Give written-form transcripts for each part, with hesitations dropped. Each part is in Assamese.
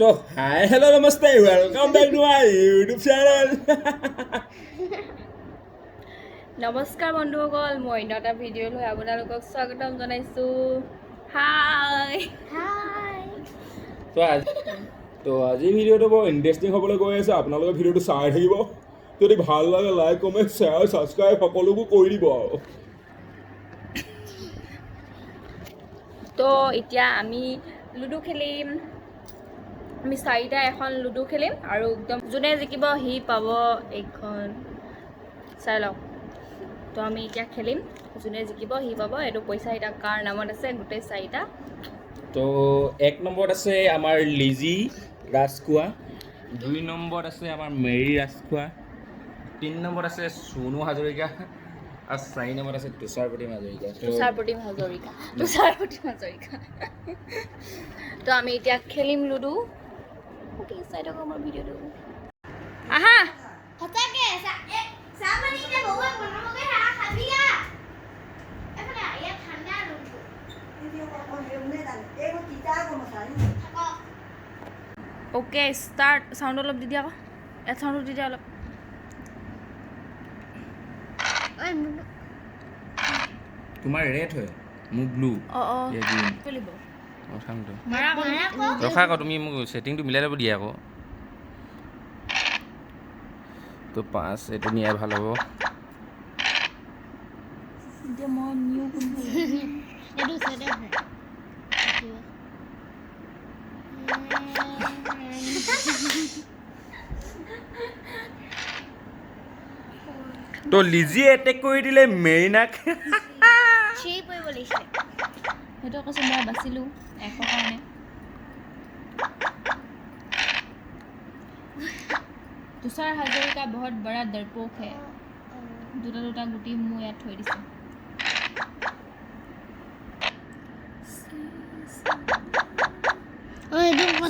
तो हाय हेलो नमस्ते welcome back to my YouTube channel নমস্কাৰ বন্ধুসকল মই অন্য এটা ভিডিঅ' লৈ আপোনালোকক স্বাগতম জনাইছোঁ হাই তো আজি ভিডিঅ'টো বৰ ইণ্টাৰেষ্টিং হ'বলৈ গৈ আছে আপোনালোকে ভিডিঅ'টো চাই থাকিব যদি ভাল লাগে লাইক কমেণ্ট শ্বেয়াৰ ছাবস্ক্ৰাইব সকলোবোৰ কৰি দিব আৰু তো এতিয়া আমি লুডু খেলিম আমি চাৰিটা এখন লুডু খেলিম আৰু একদম যোনে জিকিব সি পাব এইখন চাই লওক তো আমি এতিয়া খেলিম যোনে জিকিব সি পাব এইটো পইচা এতিয়া কাৰ নামত আছে গোটেই চাৰিটা তো 1 নম্বৰত আছে আমাৰ লিজি ৰাজখোৱা 2 নম্বৰত আছে আমাৰ মেৰী ৰাজখোৱা 3 নম্বৰত আছে সোনু হাজৰিকা আৰু 4 নম্বৰত আছে তুষাৰ প্ৰতিম হাজৰিকা তো আমি এতিয়া খেলিম লুডু চাই থাকক আমাৰ ভিডিঅ'টো আহা সঁচাকে চাহপানী কিনে বহুত বনাবগে হা খাবিয়া এফালে ইয়াত ঠাণ্ডা ৰুমটো ওকে ষ্টাৰ্ট চাউণ্ড অলপ দি দিয়া আকৌ ইয়াত চাউণ্ডটো দি দিয়া অলপ তোমাৰ ৰেড হয় মোক ব্লু অঁ ইয়া গ্ৰীন খেলিব কথাটো মাৰা আকৌ ৰখা আকৌ তুমি মোক সেটিংটো মিলাই ল'ব দিয়া আকৌ তো 5 এইটো নিয়াই ভাল হ'ব এতিয়া মই নিউ এইটো সেটা তো লিজি এটেক কৰি দিলে মেৰিনাক চি পৰিব লাগিছে সেইটো কৈছে মই বাচিলোঁ 100 কাৰণে तुषार हाजरिका बहुत बड़ा डरपोक है दुटा गुटी मुँह याद थৈ দিছে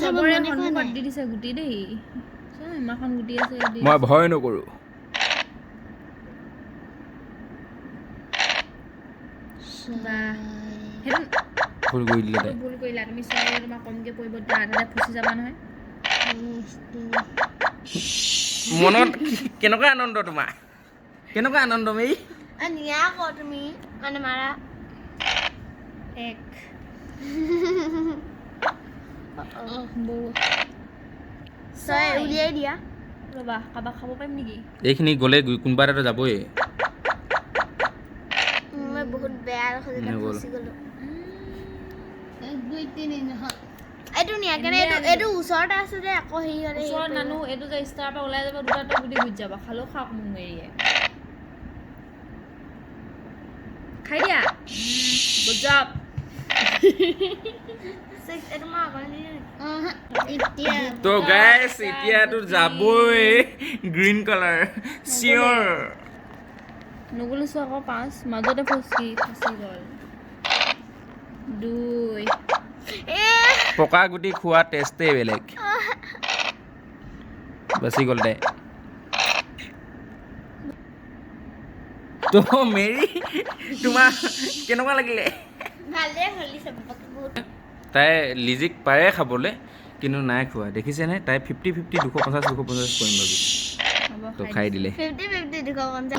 চবৰে সন্মুখত দি দিছে গুটি দেই ইমানখন গুটি আছে মই ভয় নকৰোঁ ভুল কৰি দিলে তাই ভুল কৰিলা তুমি চাই তোমাক কমকৈ পৰিব দিয়া আধাতে ফচি যাবা নহয় মনত কেনেকুৱা আনন্দ তোমাৰ কেনেকুৱা আনন্দ মেই নিয়া ক তুমি মানে মাৰা এক ছয় উলিয়াই দিয়া ৰ'বা কাবাক খাব পাৰিম নেকি এইখিনি গ'লে কোনোবা এটা যাবই মই বহুত বেয়া ৰখা ফচি গ'লো এইটো নিয়া কেনে এইটো ওচৰতে আছে যে আকৌ হেৰি হ'লে ওচৰত নানো এইটো যে ষ্টাৰ পৰা ওলাই যাব দুটা গুটি গুচি যাবা খালেও খাওক মোক মেৰিয়ে খাই দিয়া গুড জব এইটো মই আগতে তো গাইছ এতিয়াতো যাবই গ্ৰীণ কালাৰ চিয়ৰ নগ'লিছো আকৌ 5 মাজতে ফচি গ'ল 2 পকা গুটি খোৱা টেষ্টেই বেলেগ বাচি গ'ল তাই তো মেৰি তোমাৰ কেনেকুৱা লাগিলে ভালে হলিছে বাবাকে বহুত তাই লিজিক পাৰে খাবলৈ কিন্তু নাই খোৱা দেখিছেনে তাই 50-50 250 কৰিম ভাবি তো খাই দিলে 50-50 250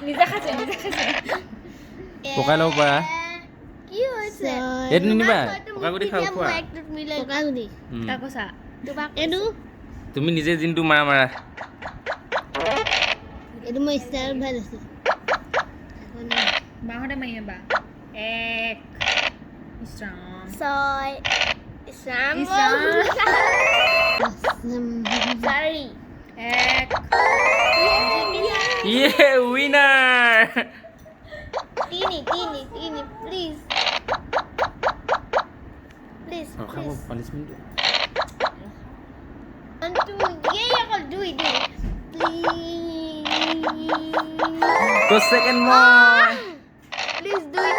নিজে খাইছে পকাই ল'ব পাৰা কি হৈছে এইটো নিনিবা পকা গুটি খাওঁ খোৱা পকা গুটি তাক কৈছা এইটো তুমি নিজে যোনটো মাৰা এইটো মই ষ্টাইল ভাল আছে বাহঁতে মাৰি বা 1 ইছৰাম ছয় ইছৰাম চাৰি 1 ইয়ে উইনাৰ তিনি প্লিজ খাব পানিশমেণ্টটো দুই তো সেকেন্ড মই প্লিজ দুই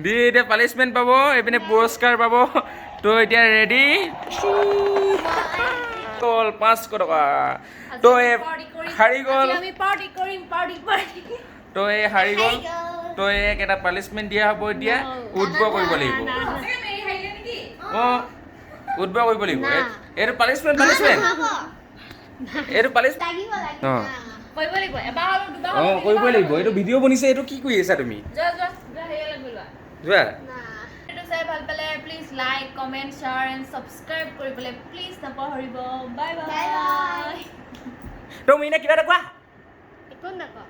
দি এতিয়া পানিশমেণ্ট পাব এইপিনে পুৰস্কাৰ পাব তো এতিয়া ৰেডি কল 500 টকা তো হাৰি গ'ল আমি পাৰ্টি কৰিম তই হাৰি গ'ল তই এটা পানিছমেণ্ট দিয়া হ'ব এতিয়া উদ্ভৱ কৰিব লাগিব অঁ উদ্ভৱ কৰিব লাগিব এইটো পানিছমেণ্ট এইটো পানিছমেণ্ট লাগিব লাগিব অঁ কৰিব লাগিব এবাৰ আৰু দুবাৰ অঁ কৰিবই লাগিব এইটো ভিডিঅ' বনিছে এইটো কি কৰি আছা তুমি যোৱা ভিডিঅ'টো চাই ভাল পালে please like comment share and subscribe কৰিবলৈ প্লিজ নাপাহৰিব বাই বাই বাই বাই তুমি এনে কিবা এটা কোৱা একো নকওঁ